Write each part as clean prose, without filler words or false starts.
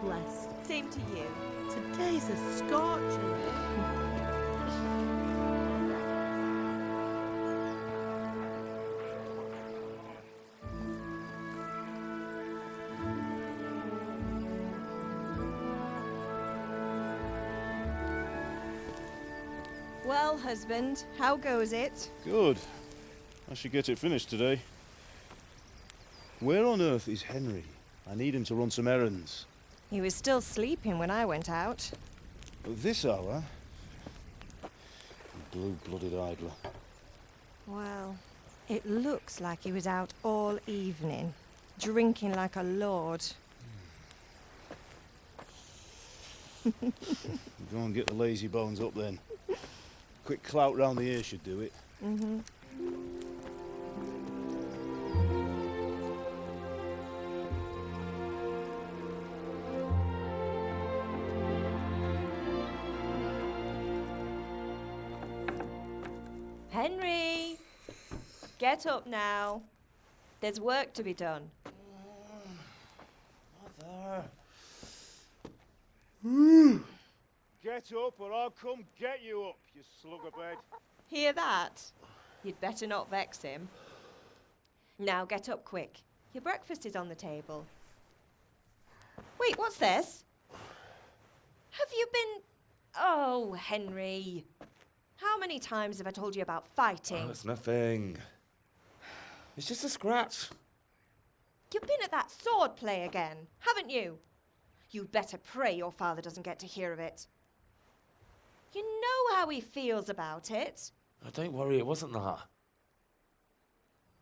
blessed. Same to you. Today's a scorcher. Well, husband, how goes it? Good. I should get it finished today. Where on earth is Henry? I need him to run some errands. He was still sleeping when I went out. At this hour? Blue-blooded idler. Well, it looks like he was out all evening, drinking like a lord. Go and get the lazy bones up then. Quick clout round the ear should do it. Mm-hmm. Henry! Get up now. There's work to be done. Mother. Get up or I'll come get you up, you slugabed. Hear that? You'd better not vex him. Now get up quick. Your breakfast is on the table. Wait, what's this? Have you been... Oh, Henry. How many times have I told you about fighting? Oh, it's nothing. It's just a scratch. You've been at that sword play again, haven't you? You'd better pray your father doesn't get to hear of it. You know how he feels about it. Oh, don't worry, it wasn't that.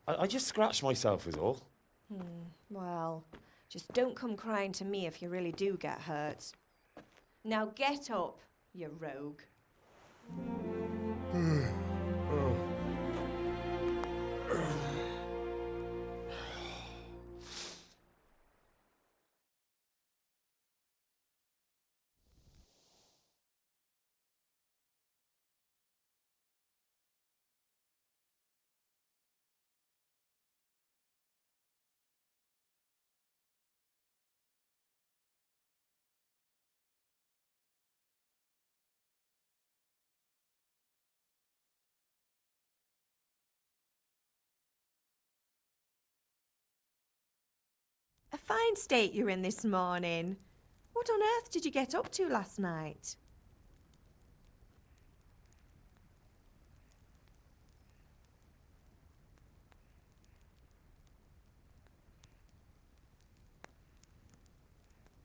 I just scratched myself is all. Well, just don't come crying to me if you really do get hurt. Now get up, you rogue. A fine state you're in this morning. What on earth did you get up to last night?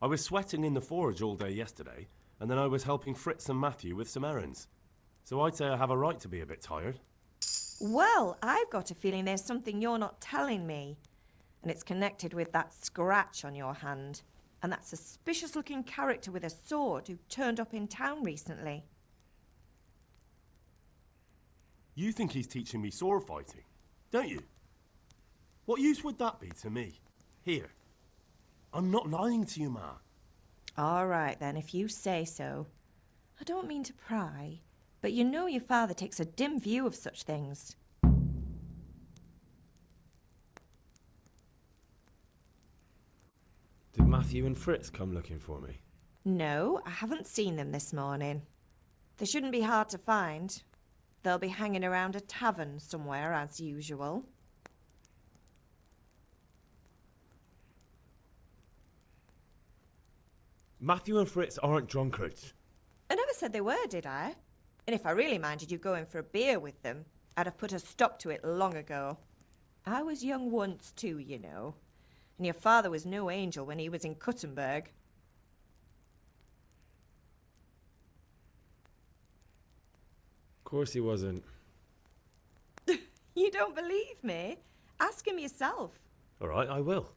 I was sweating in the forge all day yesterday, and then I was helping Fritz and Matthew with some errands. So I'd say I have a right to be a bit tired. Well, I've got a feeling there's something you're not telling me. And it's connected with that scratch on your hand. And that suspicious-looking character with a sword who turned up in town recently. You think he's teaching me sword fighting, don't you? What use would that be to me? Here. I'm not lying to you, Ma. All right, then, if you say so. I don't mean to pry, but you know your father takes a dim view of such things. Did Matthew and Fritz come looking for me? No, I haven't seen them this morning. They shouldn't be hard to find. They'll be hanging around a tavern somewhere, as usual. Matthew and Fritz aren't drunkards. I never said they were, did I? And if I really minded you going for a beer with them, I'd have put a stop to it long ago. I was young once too, you know. And your father was no angel when he was in Cuttenberg. Of course he wasn't. You don't believe me? Ask him yourself. All right, I will.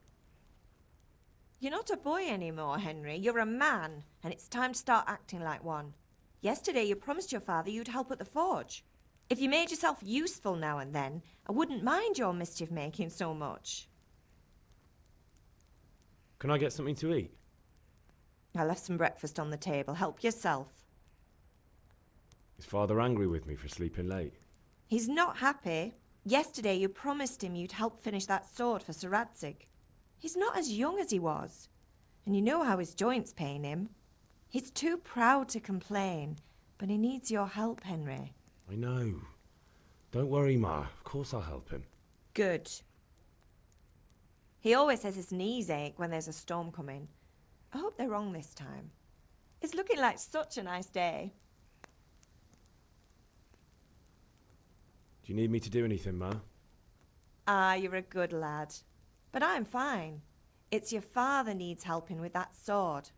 You're not a boy anymore, Henry. You're a man, and it's time to start acting like one. Yesterday you promised your father you'd help at the forge. If you made yourself useful now and then, I wouldn't mind your mischief-making so much. Can I get something to eat? I left some breakfast on the table. Help yourself. Is Father angry with me for sleeping late? He's not happy. Yesterday you promised him you'd help finish that sword for Sir Radzig. He's not as young as he was. And you know how his joint's pain him. He's too proud to complain, but he needs your help, Henry. I know. Don't worry, Ma. Of course I'll help him. Good. He always says his knees ache when there's a storm coming. I hope they're wrong this time. It's looking like such a nice day. Do you need me to do anything, Ma? Ah, you're a good lad. But I'm fine. It's your father needs helping with that sword.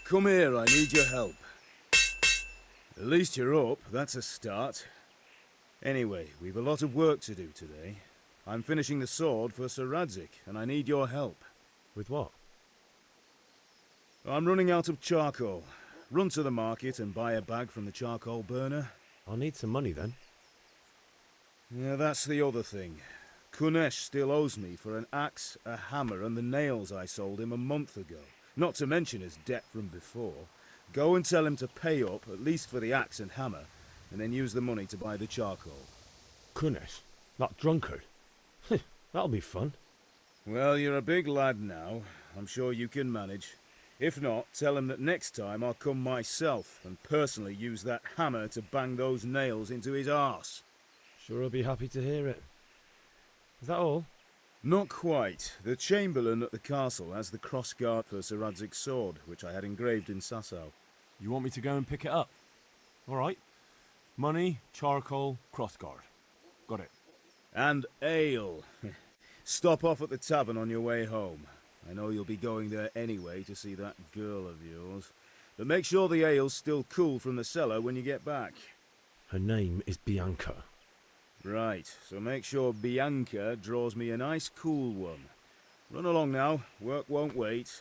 Come here, I need your help. At least you're up, that's a start. Anyway, we've a lot of work to do today. I'm finishing the sword for Sir Radzig, and I need your help. With what? I'm running out of charcoal. Run to the market and buy a bag from the charcoal burner. I'll need some money then. Yeah, that's the other thing. Kунеша still owes me for an axe, a hammer, and the nails I sold him a month ago. Not to mention his debt from before. Go and tell him to pay up, at least for the axe and hammer, and then use the money to buy the charcoal. Kунеša? That drunkard? That'll be fun. Well, you're a big lad now. I'm sure you can manage. If not, tell him that next time I'll come myself and personally use that hammer to bang those nails into his arse. Sure he'll be happy to hear it. Is that all? Not quite. The Chamberlain at the castle has the cross-guard for Sir Radzig's sword, which I had engraved in Sasau. You want me to go and pick it up? All right. Money, charcoal, crossguard. Got it. And ale. Stop off at the tavern on your way home. I know you'll be going there anyway to see that girl of yours. But make sure the ale's still cool from the cellar when you get back. Her name is Bianca. Right, so make sure Bianca draws me a nice cool one. Run along now, work won't wait.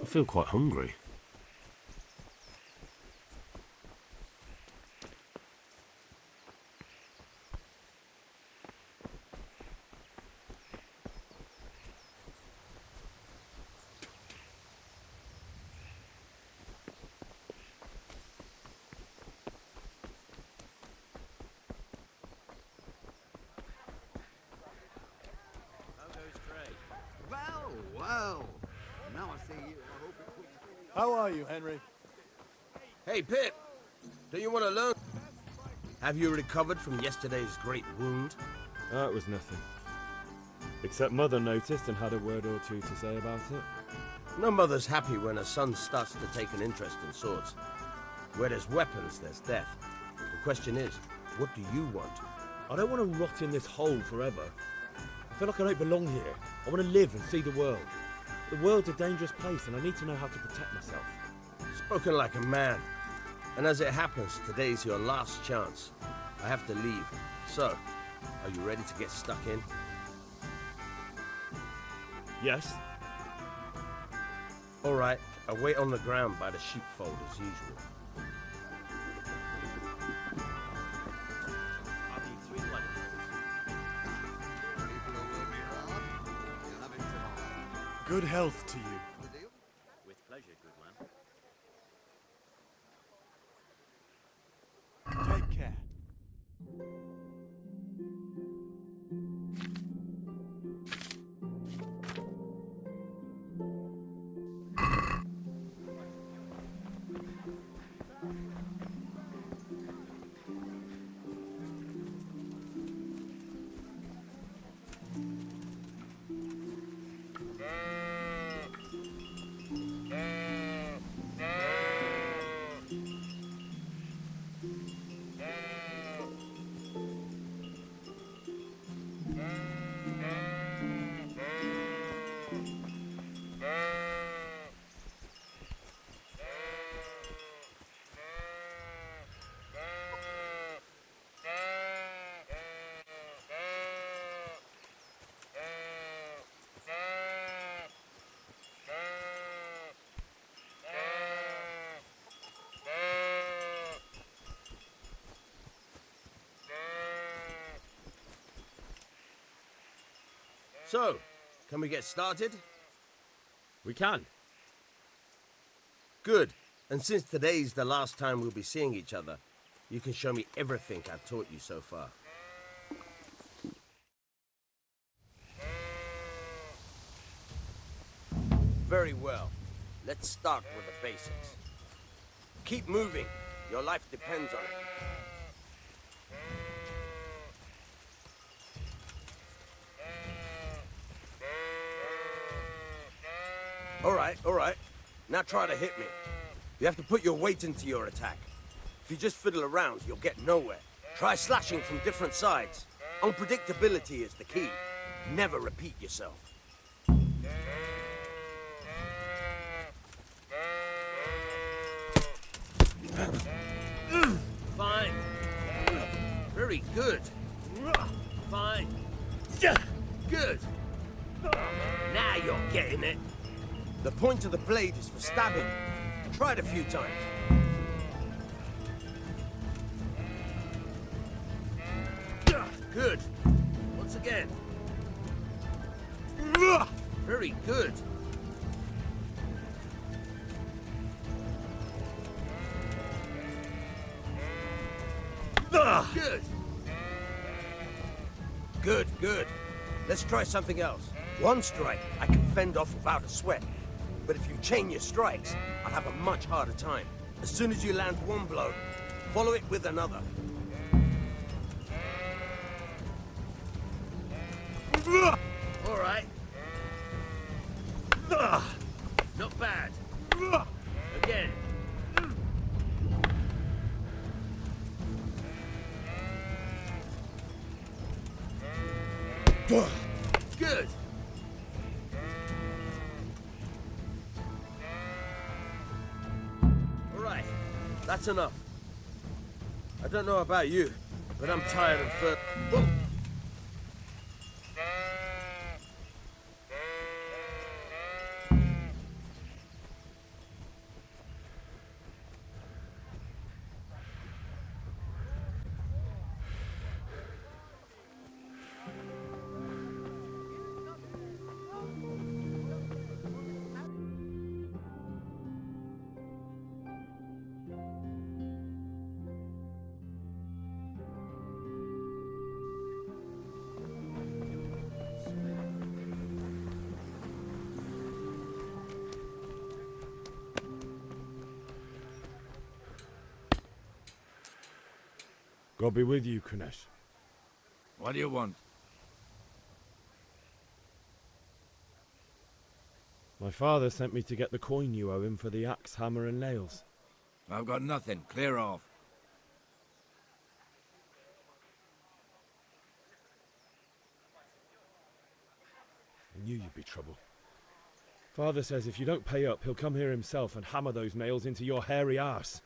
I feel quite hungry. Well, well. Now I see you. I hope it puts... How are you, Henry? Hey, Pip. Do you want to learn? Have you recovered from yesterday's great wound? It was nothing. Except Mother noticed and had a word or two to say about it. No mother's happy when her son starts to take an interest in swords. Where there's weapons, there's death. The question is, what do you want? I don't want to rot in this hole forever. I feel like I don't belong here. I want to live and see the world. The world's a dangerous place and I need to know how to protect myself. Spoken like a man. And as it happens, today's your last chance. I have to leave. So, are you ready to get stuck in? Yes? All right, I'll wait on the ground by the sheepfold as usual. I'll need 3 bloody People who will be around, you'll have it tomorrow. Good health to you. The deal? With pleasure, good man. Take care. So, can we get started? We can. Good. And since today's the last time we'll be seeing each other, you can show me everything I've taught you so far. Very well. Let's start with the basics. Keep moving. Your life depends on it. All right. Now try to hit me. You have to put your weight into your attack. If you just fiddle around, you'll get nowhere. Try slashing from different sides. Unpredictability is the key. Never repeat yourself. Fine. Very good. Fine. Good. Now you're getting it. The point of the blade is for stabbing. Try it a few times. Good. Once again. Very good. Good. Good. Let's try something else. One strike I can fend off without a sweat. But if you chain your strikes, I'll have a much harder time. As soon as you land one blow, follow it with another. All right. Not bad. Again. Good. All right. That's enough. I don't know about you, but I'm tired of Whoa. God be with you, Kунеш. What do you want? My father sent me to get the coin you owe him for the axe, hammer and nails. I've got nothing. Clear off. I knew you'd be trouble. Father says if you don't pay up, he'll come here himself and hammer those nails into your hairy arse.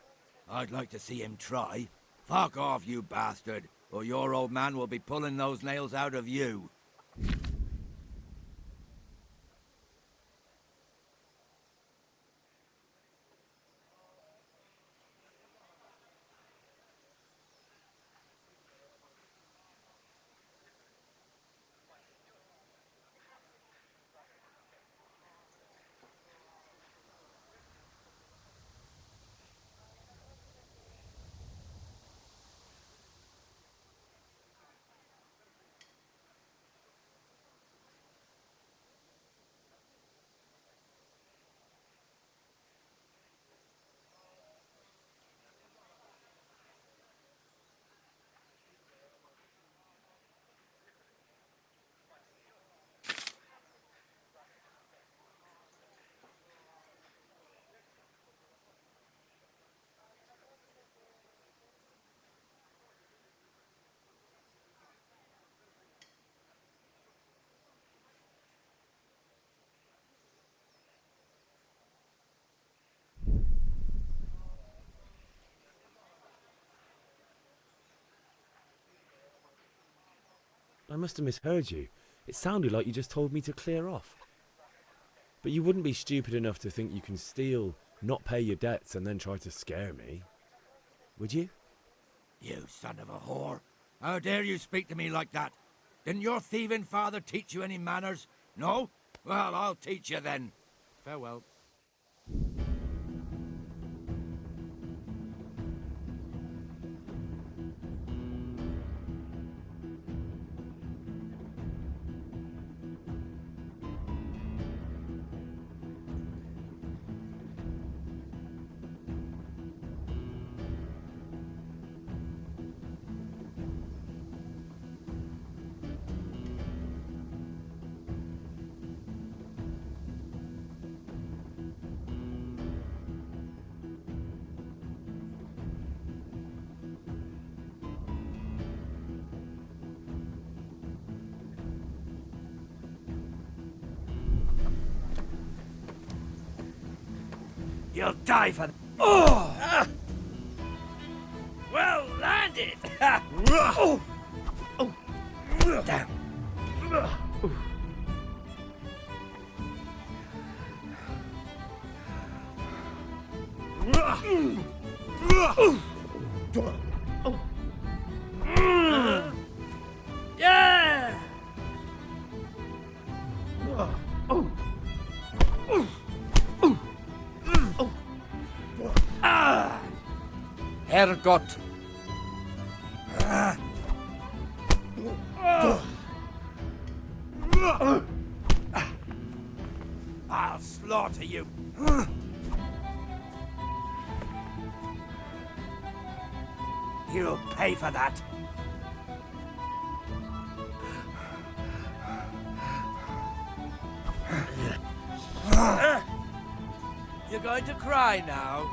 I'd like to see him try. Fuck off, you bastard, or your old man will be pulling those nails out of you. I must have misheard you. It sounded like you just told me to clear off. But you wouldn't be stupid enough to think you can steal, not pay your debts, and then try to scare me. Would you? You son of a whore. How dare you speak to me like that? Didn't your thieving father teach you any manners? No? Well, I'll teach you then. Farewell. You'll die for... Oh! Well landed! Oh! Oh! Down. Yeah! Herrgott! I'll slaughter you. You'll pay for that. You're going to cry now?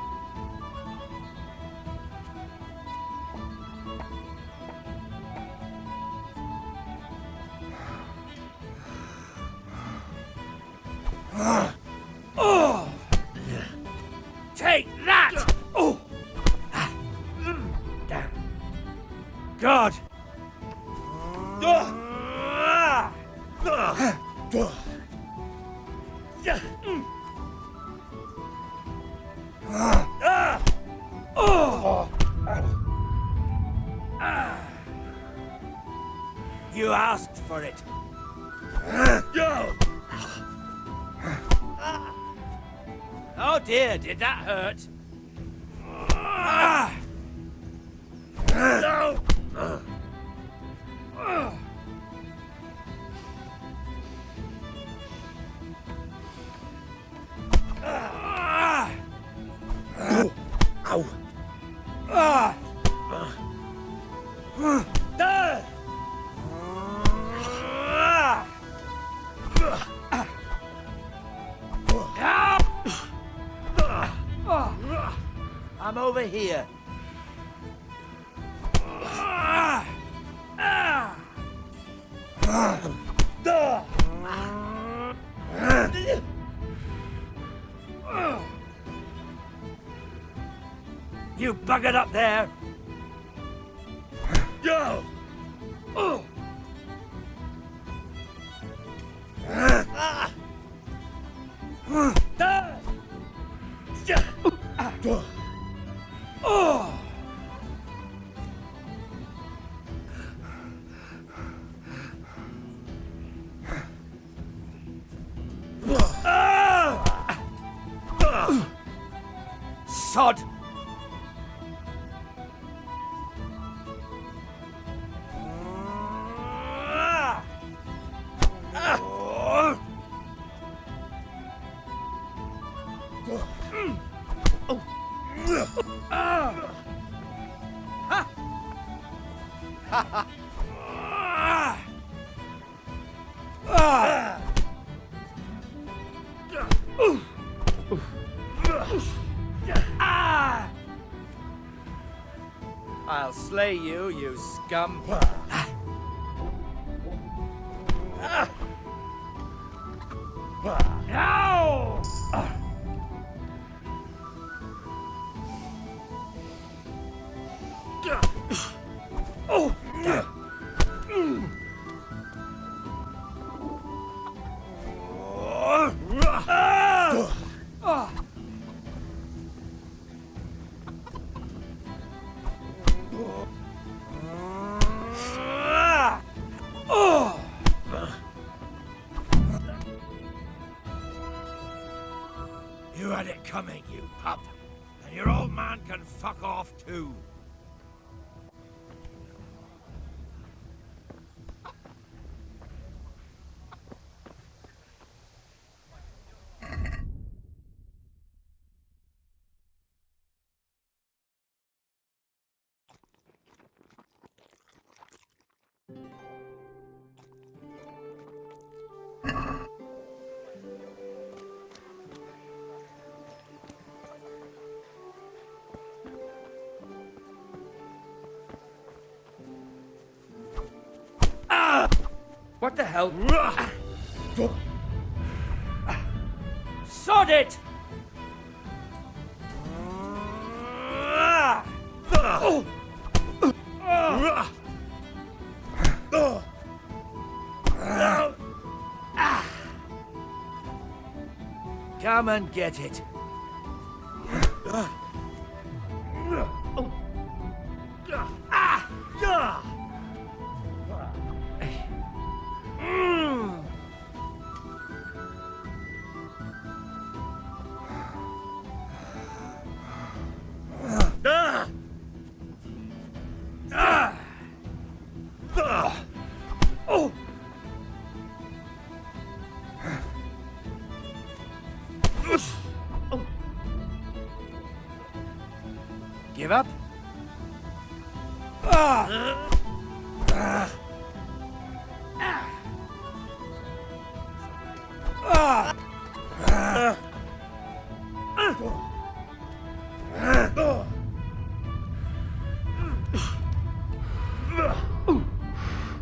Take that! Oh! Down. God! You asked for it. Oh dear, did that hurt? No! Ow! of here. You buggered up there. Yo! Sod! I'll slay you, you scum. Ow! You had it coming, you pup. And your old man can fuck off too. What the hell? Sod it! Come and get it. Give up?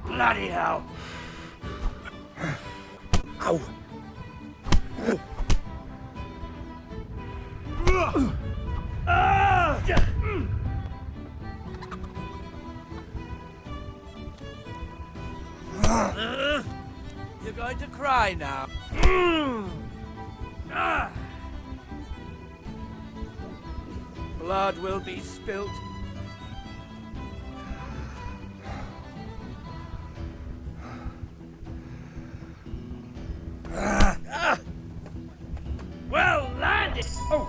Bloody hell! Ow! You're going to cry now. Blood will be spilt. Well landed! Oh!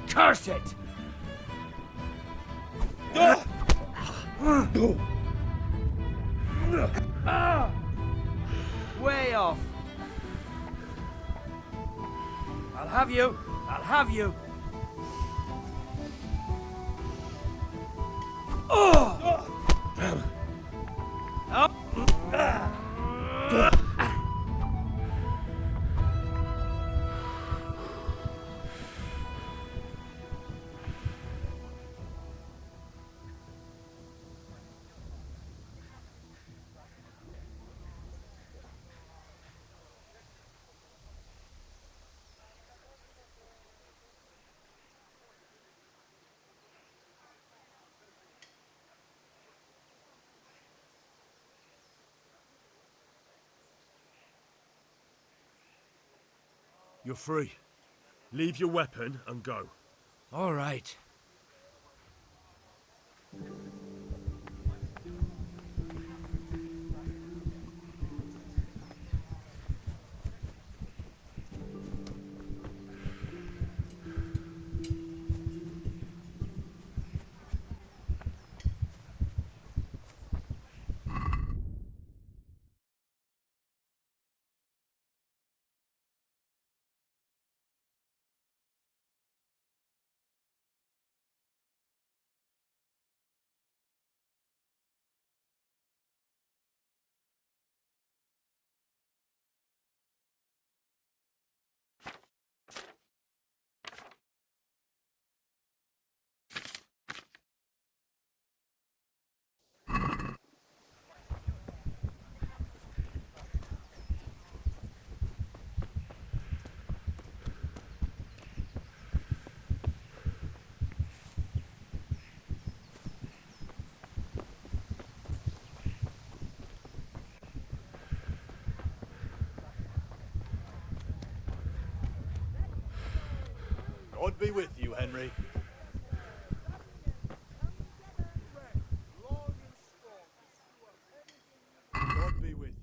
Curse it! way off. I'll have you. I'll have you. You're free. Leave your weapon and go. All right. God be with you, Henry. God be with you.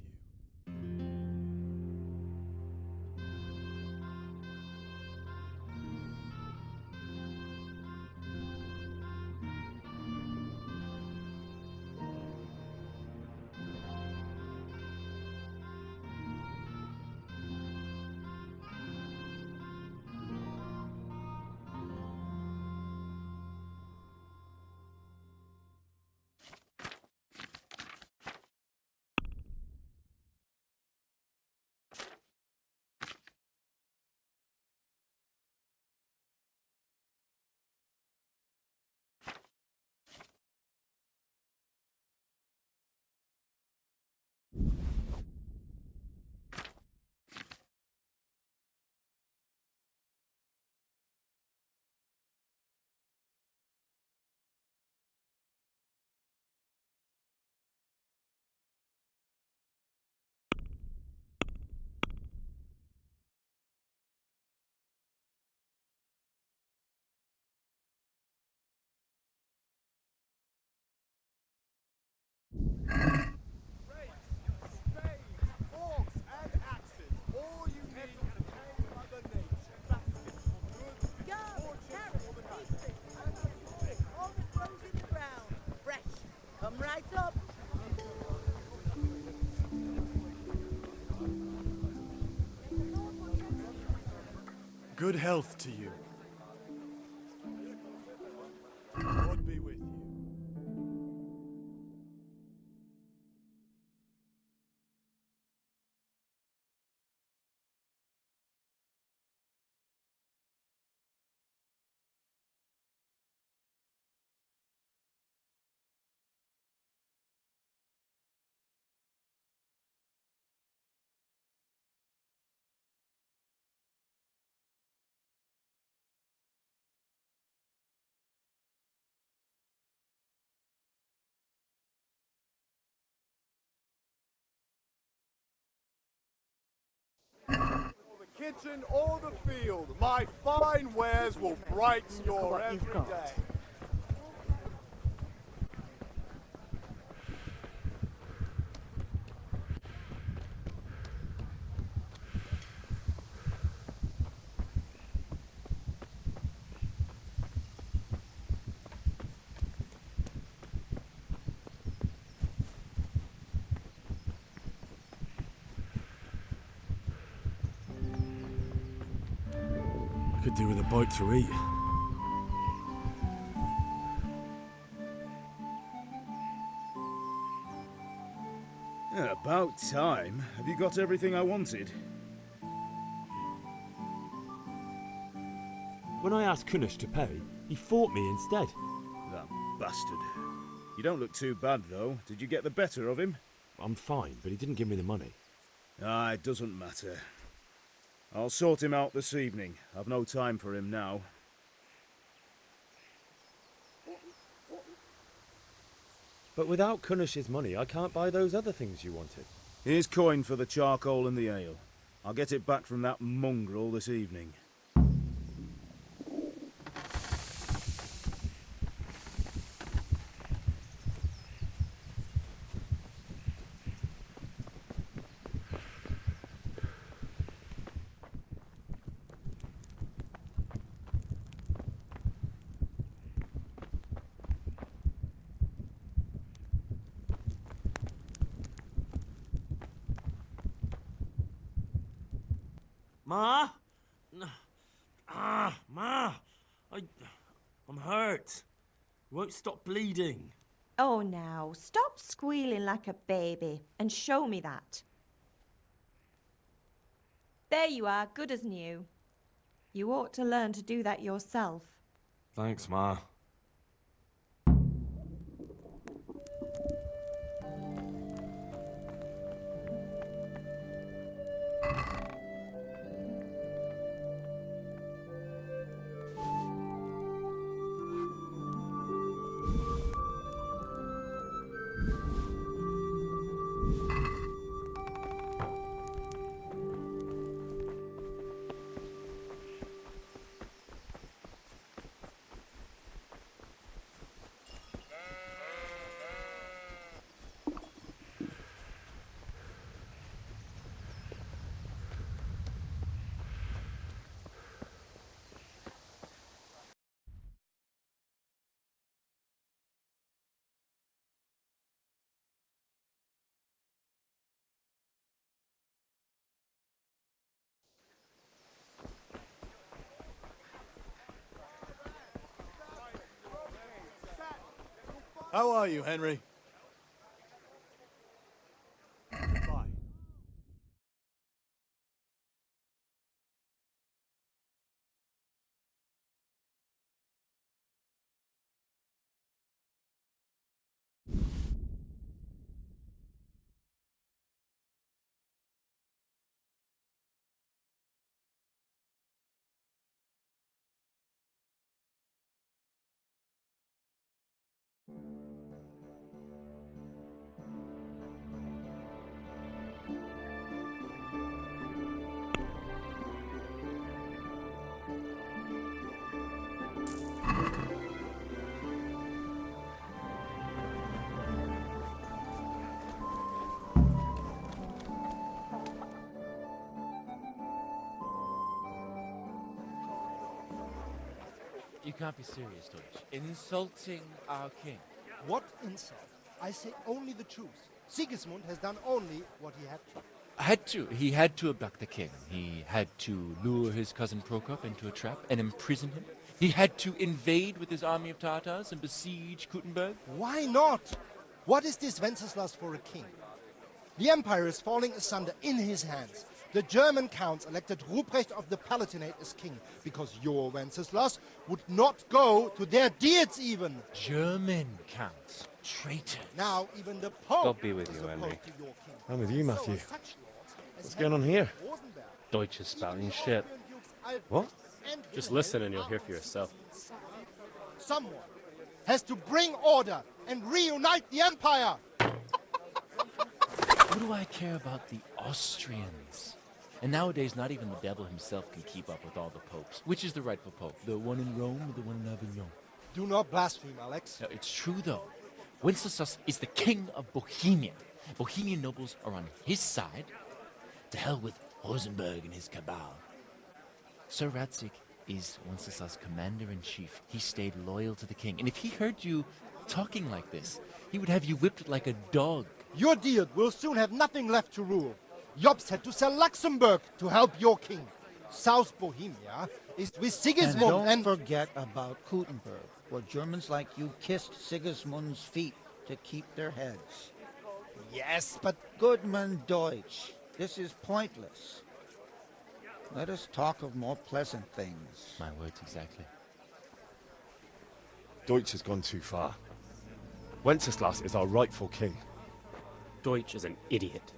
Right up. Good health to you. God be with you. Kitchen or the field, my fine wares will brighten your every day. Could do with a bite to eat. Yeah, about time. Have you got everything I wanted? When I asked Kunish to pay, he fought me instead. That bastard. You don't look too bad, though. Did you get the better of him? I'm fine, but he didn't give me the money. Ah, it doesn't matter. I'll sort him out this evening. I've no time for him now. But without Kunish's money, I can't buy those other things you wanted. Here's coin for the charcoal and the ale. I'll get it back from that mongrel this evening. Ma? Ma! I'm hurt. You won't stop bleeding. Oh, now, stop squealing like a baby and show me that. There you are, good as new. You ought to learn to do that yourself. Thanks, Ma. How are you, Henry? Goodbye. You can't be serious, Deutsch. Insulting our king. What insult? I say only the truth. Sigismund has done only what he had to. Had to. He had to abduct the king. He had to lure his cousin Prokop into a trap and imprison him. He had to invade with his army of Tatars and besiege Kuttenberg. Why not? What is this Wenceslas for a king? The empire is falling asunder in his hands. The German counts elected Ruprecht of the Palatinate as king because your Wenceslas would not go to their deeds even. German counts. Traitors. Now even the Pope God be with is you, opposed Henry. to your king. I'm with you, Matthew. So such lords as What's going on here? Rosenberg, Deutsch is spouting shit. What? and Just Wilhelm listen and you'll hear for yourself. Someone has to bring order and reunite the empire. What do I care about the Austrians? And nowadays, not even the devil himself can keep up with all the popes. Which is the rightful pope? The one in Rome or the one in Avignon? Do not blaspheme, Alex. No, it's true, though. Wenceslas is the king of Bohemia. Bohemian nobles are on his side. To hell with Rosenberg and his cabal. Sir Radzik is Wenceslas' commander-in-chief. He stayed loyal to the king. And if he heard you talking like this, he would have you whipped like a dog. Your deed will soon have nothing left to rule. Jobst had to sell Luxembourg to help your king. South Bohemia, is with And Sigismund don't forget about Gutenberg, where Germans like you kissed Sigismund's feet to keep their heads. Yes, but... Goodman Deutsch, this is pointless. Let us talk of more pleasant things. My words exactly. Deutsch has gone too far. Wenceslas is our rightful king. Deutsch is an idiot.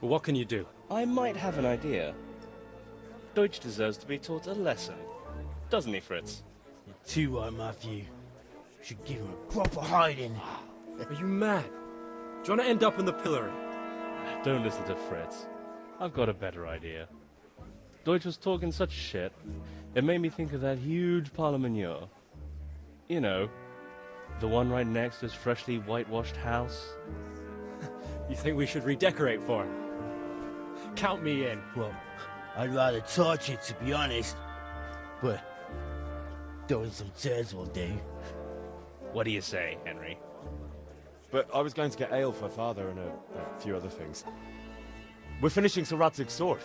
But what can you do? I might have an idea. Deutsch deserves to be taught a lesson. Doesn't he, Fritz? You're too right, Matthew. Should give him a proper hiding. Are you mad? Do you want to end up in the pillory? Don't listen to Fritz. I've got a better idea. Deutsch was talking such shit, it made me think of that huge parliament. You know, the one right next to his freshly whitewashed house. You think we should redecorate for him? Count me in. Well, I'd rather torch it, to be honest. But throwing some tears will do. What do you say, Henry? But I was going to get ale for father and a few other things. We're finishing Sir Radzig's sword.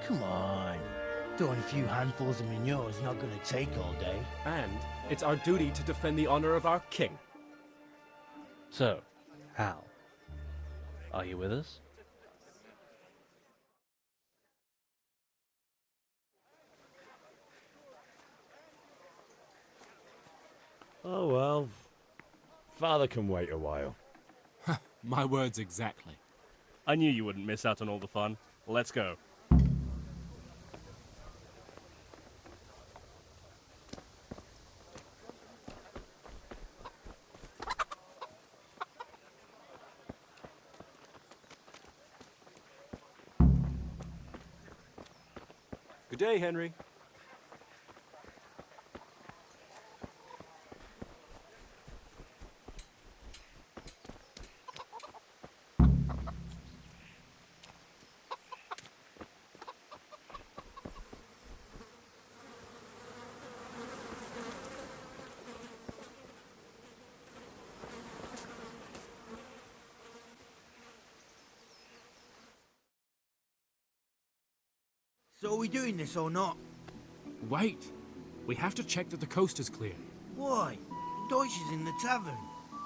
Come on. Throwing a few handfuls of manure is not going to take all day. And it's our duty to defend the honor of our king. So, Hal, are you with us? Oh well. Father can wait a while. My words exactly. I knew you wouldn't miss out on all the fun. Let's go. Good day, Henry. So are we doing this or not? Wait. We have to check that the coast is clear. Why? Deutsch is in the tavern.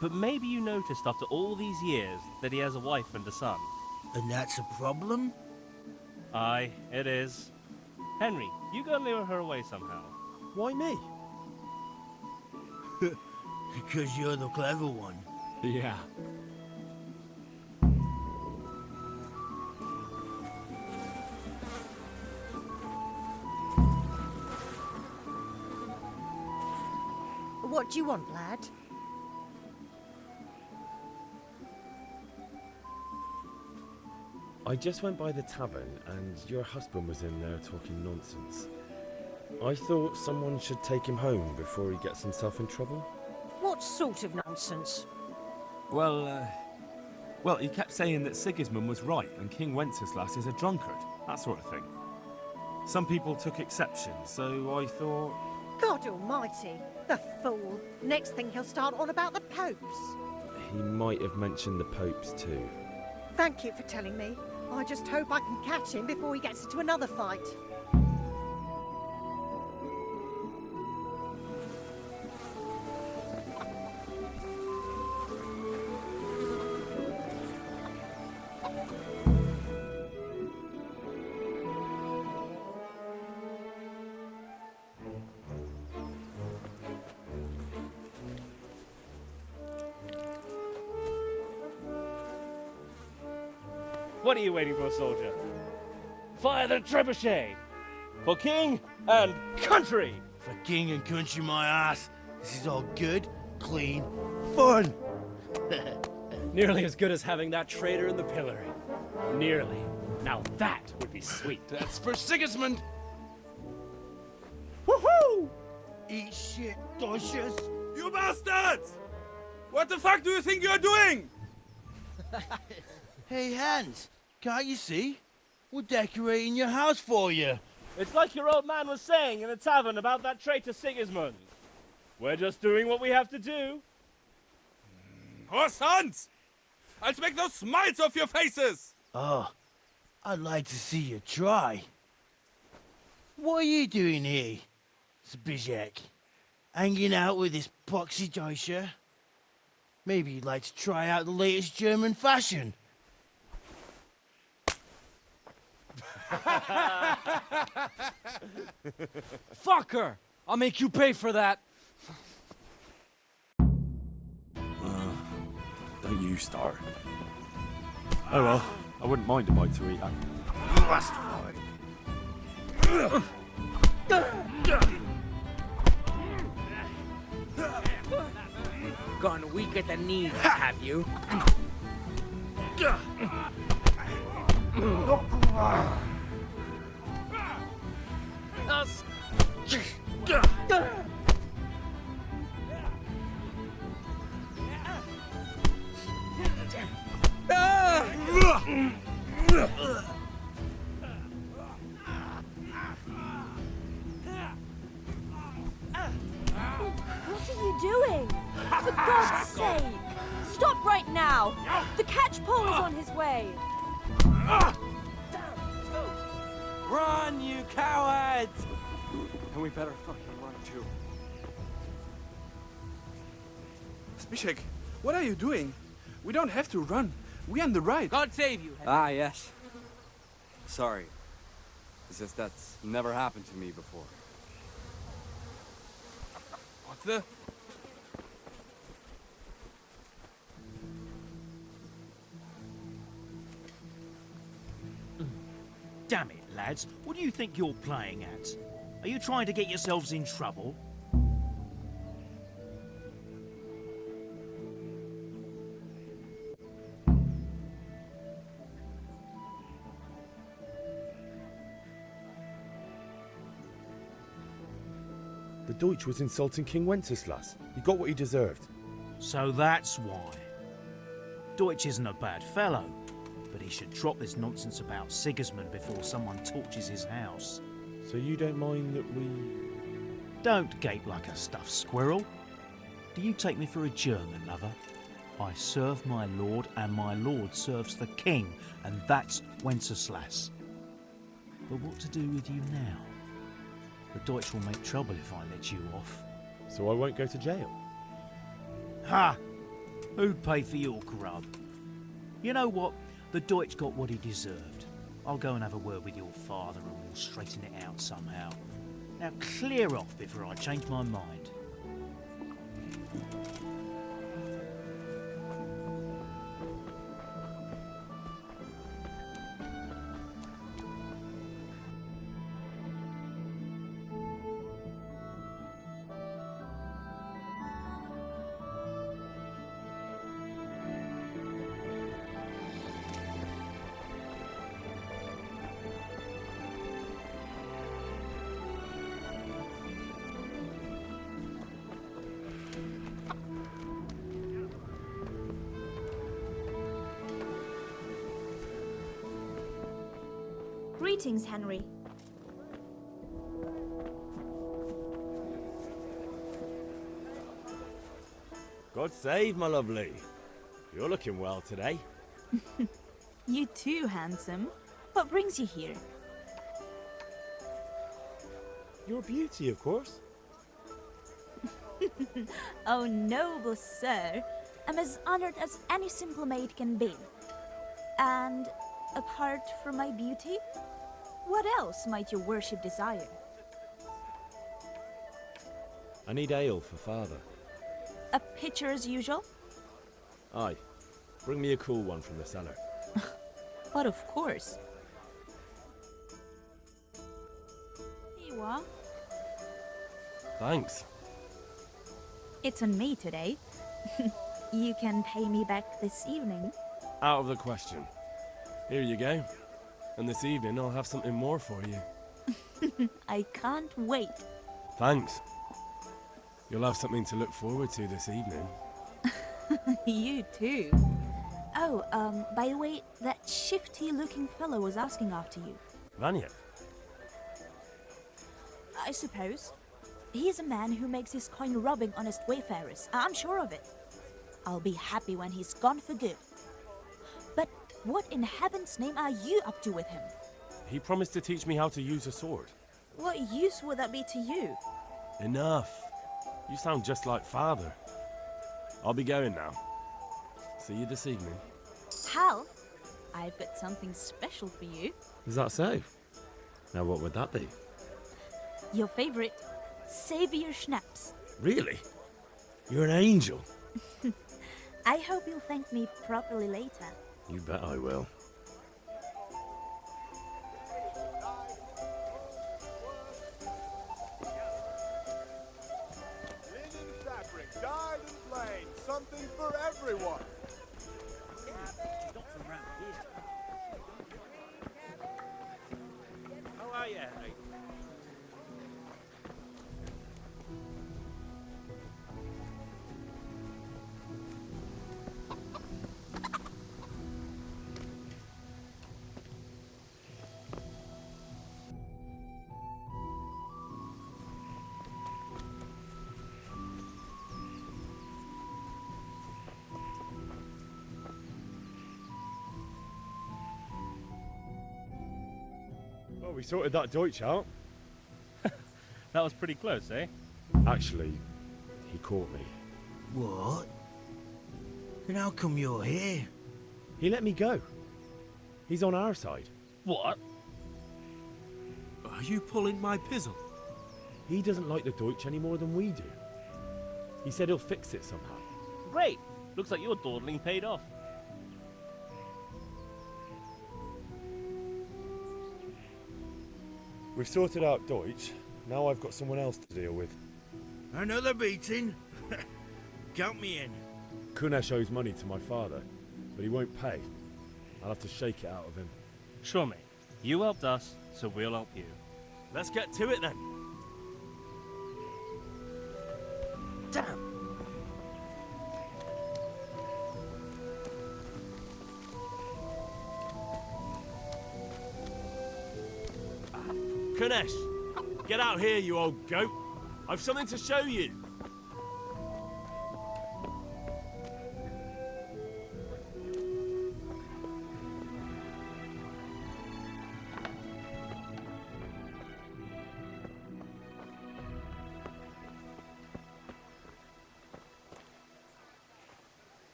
But maybe you noticed after all these years that he has a wife and a son. And that's a problem? Aye, it is. Henry, you go and lure her away somehow. Why me? Because you're the clever one. Yeah. What do you want, lad? I just went by the tavern and your husband was in there talking nonsense. I thought someone should take him home before he gets himself in trouble. What sort of nonsense? Well, he kept saying that Sigismund was right and King Wenceslas is a drunkard, that sort of thing. Some people took exception, so I thought... God almighty, the fool. Next thing he'll start on about the popes. He might have mentioned the popes too. Thank you for telling me. I just hope I can catch him before he gets into another fight. What are you waiting for, soldier? Fire the trebuchet! For king and country! For king and country, my ass. This is all good, clean, fun. Nearly as good as having that traitor in the pillory. Nearly. Now that would be sweet. That's for Sigismund! Woohoo! Eat shit, Deutsches. You bastards! What the fuck do you think you're doing? Hey, Hans, can't you see? We're decorating your house for you. It's like your old man was saying in the tavern about that traitor Sigismund. We're just doing what we have to do. Oh, sons! I'll make those smiles off your faces! Oh, I'd like to see you try. What are you doing here, Zbigniew? Hanging out with this poxy Deutscher? Maybe you'd like to try out the latest German fashion. Fucker! I'll make you pay for that. Don't you start. Oh well, I wouldn't mind a bite to eat. Gone weak at the knees, have you? What are you doing? For God's sake! Stop right now! The catch pole is on his way! Run, you cowards! And we better fucking run too. Zbigniew, what are you doing? We don't have to run. We're on the right. God save you. Ah, yes. Sorry. It's just that's never happened to me before. What the? Damn it, lads. What do you think you're playing at? Are you trying to get yourselves in trouble? The Deutsch was insulting King Wenceslas. He got what he deserved. So that's why. Deutsch isn't a bad fellow, but he should drop this nonsense about Sigismund before someone torches his house. So you don't mind that we... Don't gape like a stuffed squirrel. Do you take me for a German, lover? I serve my lord, and my lord serves the king, and that's Wenceslas. But what to do with you now? The Deutsch will make trouble if I let you off. So I won't go to jail? Ha! Who'd pay for your grub? You know what? The Deutsch got what he deserved. I'll go and have a word with your father and we'll straighten it out somehow. Now clear off before I change my mind. Greetings, Henry. God save, my lovely. You're looking well today. You too, handsome. What brings you here? Your beauty, of course. Oh, noble sir. I'm as honored as any simple maid can be. And apart from my beauty, what else might your worship desire? I need ale for father. A pitcher as usual? Aye. Bring me a cool one from the cellar. But of course. Here you are. Thanks. It's on me today. You can pay me back this evening. Out of the question. Here you go. And this evening I'll have something more for you. I can't wait. Thanks. You'll have something to look forward to this evening. You too. Oh, by the way, that shifty-looking fellow was asking after you. Vanya? I suppose. He is a man who makes his coin robbing honest wayfarers. I'm sure of it. I'll be happy when he's gone for good. But what in heaven's name are you up to with him? He promised to teach me how to use a sword. What use would that be to you? Enough. You sound just like father. I'll be going now. See you this evening. Hal, I've got something special for you. Is that so? Now what would that be? Your favorite Savior Schnapps. Really? You're an angel. I hope you'll thank me properly later. You bet I will. Linen fabric, dyed and plain, something for everyone. How are you, Henry? Well, we sorted that Deutsch out. That was pretty close, eh? Actually, he caught me. What? Then how come you're here? He let me go. He's on our side. What? Are you pulling my pizzle? He doesn't like the Deutsch any more than we do. He said he'll fix it somehow. Great. Looks like your dawdling paid off. We've sorted out Deutsch. Now I've got someone else to deal with. Another beating? Count me in. Kunish owes money to my father, but he won't pay. I'll have to shake it out of him. Sure, mate. You helped us, so we'll help you. Let's get to it then. Damn! Kunesh, get out here, you old goat. I've something to show you.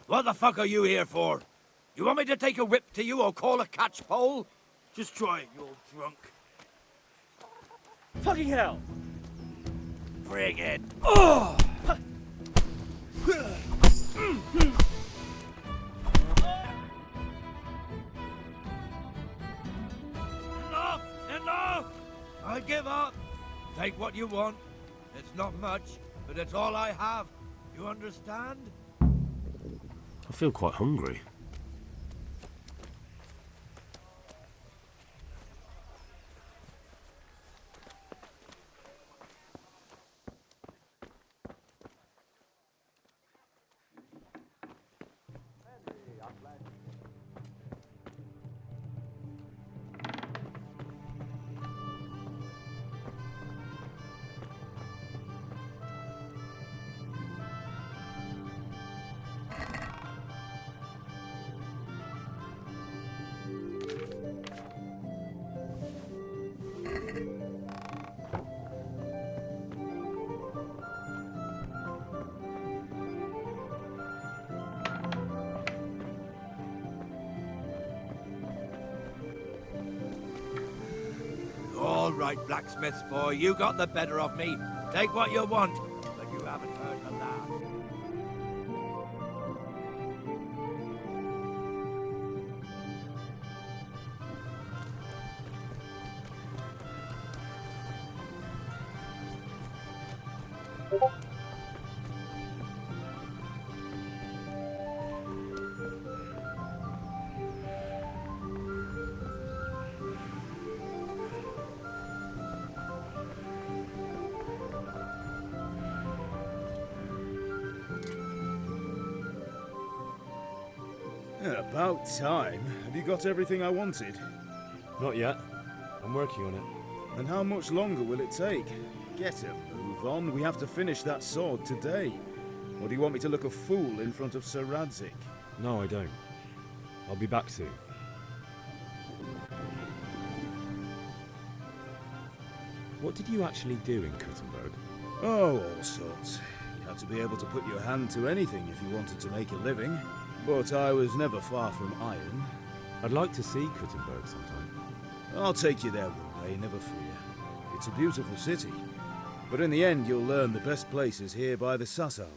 What the fuck are you here for? You want me to take a whip to you or call a catch pole? Just try it, you old drunk. Fucking hell! Bring it. Oh! Enough! Enough! I give up. Take what you want. It's not much, but it's all I have. You understand? I feel quite hungry. All right, blacksmith's boy, you got the better of me. Take what you want, but you haven't heard the last. About time. Have you got everything I wanted? Not yet. I'm working on it. And how much longer will it take? Get a move on. We have to finish that sword today. Or do you want me to look a fool in front of Sir Radzik? No, I don't. I'll be back soon. What did you actually do in Kuttenberg? Oh, all sorts. You had to be able to put your hand to anything if you wanted to make a living. But I was never far from iron. I'd like to see Kuttenberg sometime. I'll take you there one day, never fear. It's a beautiful city. But in the end, you'll learn the best places here by the Sasso.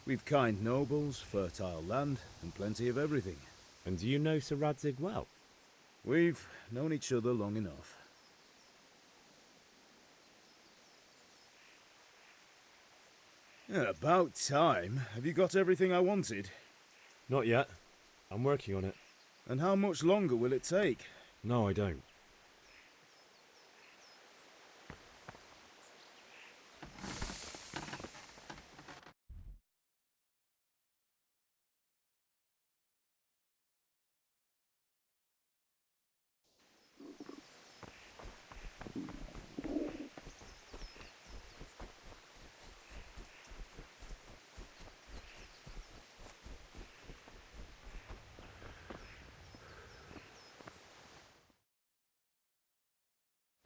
We've kind nobles, fertile land, and plenty of everything. And do you know Sir Radzig well? We've known each other long enough. Yeah, about time. Have you got everything I wanted? Not yet. I'm working on it. And how much longer will it take? No, I don't.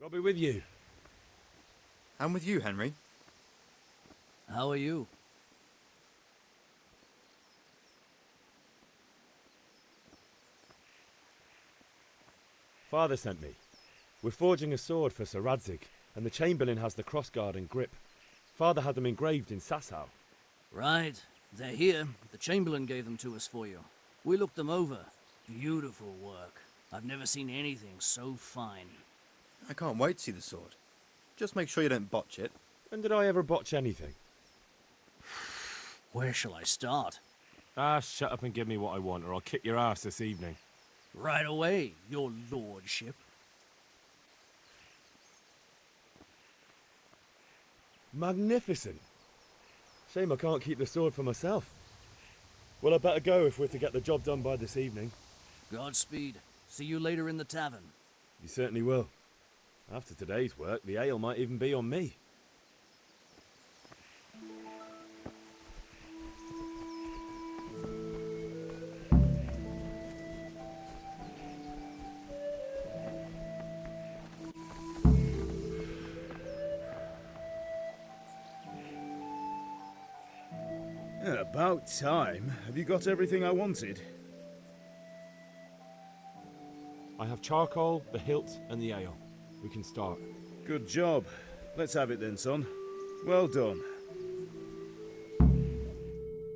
I'll be with you. I'm with you, Henry. How are you? Father sent me. We're forging a sword for Sir Radzig, and the Chamberlain has the crossguard and grip. Father had them engraved in Sasau. Right. They're here. The Chamberlain gave them to us for you. We looked them over. Beautiful work. I've never seen anything so fine. I can't wait to see the sword. Just make sure you don't botch it. When did I ever botch anything? Where shall I start? Ah, shut up and give me what I want, or I'll kick your ass this evening. Right away, your lordship. Magnificent. Shame I can't keep the sword for myself. Well, I better go if we're to get the job done by this evening. Godspeed. See you later in the tavern. You certainly will. After today's work, the ale might even be on me. About time. Have you got everything I wanted? I have charcoal, the hilt, and the ale. We can start. Good job. Let's have it then, son. Well done.